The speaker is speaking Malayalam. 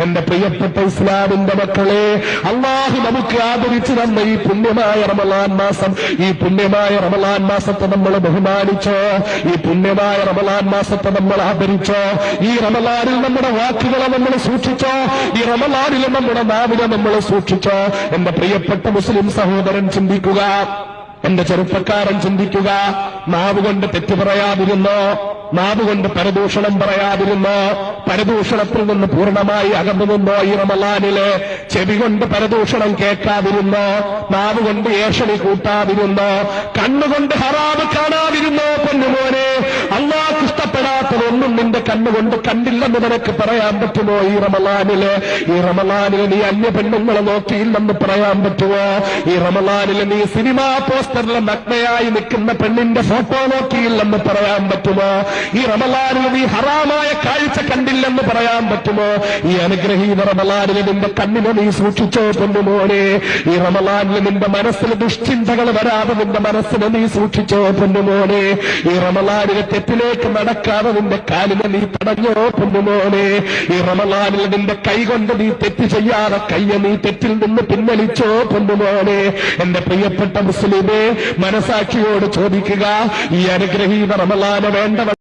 എന്റെ പ്രിയപ്പെട്ട ഇസ്ലാമിന്റെ മക്കളെ, അള്ളാഹു നമുക്ക് ആദരിച്ചു തന്ന ഈ പുണ്യമായ റമളാൻ മാസം, ഈ പുണ്യമായ റമളാൻ മാസത്തെ നമ്മൾ ബഹുമാനിച്ചോ, ഈ പുണ്യമായ റമളാൻ മാസത്തെ നമ്മൾ ആദരിച്ചോ, ഈ റമളാനിൽ നമ്മുടെ വാക്കുകളെ നമ്മൾ സൂക്ഷിച്ചോ, ഈ റമളാനിൽ നമ്മുടെ നാവിനെ നമ്മൾ സൂക്ഷിച്ചോ. എന്റെ പ്രിയപ്പെട്ട മുസ്ലിം സഹോദരൻ ചിന്തിക്കുക, എന്റെ ചെറുപ്പക്കാരൻ ചിന്തിക്കുക. നാവ് കൊണ്ട് തെറ്റ് പറയാതിരുന്നോ, നാവ് കൊണ്ട് പരദൂഷണം പറയാതിരുന്നോ, പരദൂഷണത്തിൽ നിന്ന് പൂർണ്ണമായി അകന്നു നിന്നോ ഈ റമളാനിലെ, ചെവി കൊണ്ട് പരദൂഷണം കേൾക്കാതിരുന്നോ, നാവ് കൊണ്ട് ഏഷണി കൂട്ടാതിരുന്നോ, കണ്ണുകൊണ്ട് ഹറാമ് കാണാതിരുന്നോ. പൊന്നുമോനെ, അള്ളാഹ് ഇഷ്ടപ്പെടാത്തതൊന്നും നിന്റെ കണ്ണുകൊണ്ട് കണ്ടില്ലെന്ന് നിനക്ക് പറയാൻ പറ്റുമോ ഈ റമളാനില്? ഈ റമളാനിൽ നീ അന്യ പെണ്ണുങ്ങളെ നോക്കിയില്ലെന്ന് പറയാൻ പറ്റുമോ? ഈ റമളാനിൽ നീ സിനിമാ പോസ്റ്ററിലെ നഗ്നയായി നിൽക്കുന്ന പെണ്ണിന്റെ ഫോട്ടോ നോക്കിയില്ലെന്ന് പറയാൻ പറ്റുമോ? ഈ റമളാനിൽ നീ ഹറാമായ കാഴ്ച കണ്ടില്ലെന്ന് പറയാൻ പറ്റുമോ? ഈ അനുഗ്രഹീത റമളാനിൽ നിന്റെ കണ്ണിനെ നീ സൂക്ഷിച്ചോ പൊന്നുമോനെ? ഈ റമളാനിൽ നിന്റെ മനസ്സിൽ ദുശ്ചിന്തകൾ വരാതെ നിന്റെ മനസ്സിനെ നീ സൂക്ഷിച്ചോ പൊന്നുമോനെ? ഈ റമളാനിൽ തെറ്റിലേക്ക് നടക്കാതെ നിന്റെ കാലിനെ നീ തടഞ്ഞോ പൊന്നുമോനെ? ഈ റമളാനിൽ നിന്റെ കൈ കൊണ്ട് നീ തെറ്റ് ചെയ്യാതെ കയ്യെ നീ തെറ്റിൽ നിന്ന് പിൻവലിച്ചോ പൊന്നുമോനെ? എന്റെ പ്രിയപ്പെട്ട മുസ്ലിമേ, മനസാക്ഷിയോട് ചോദിക്കുക, ഈ അനുഗ്രഹീത റമളാന് വേണ്ട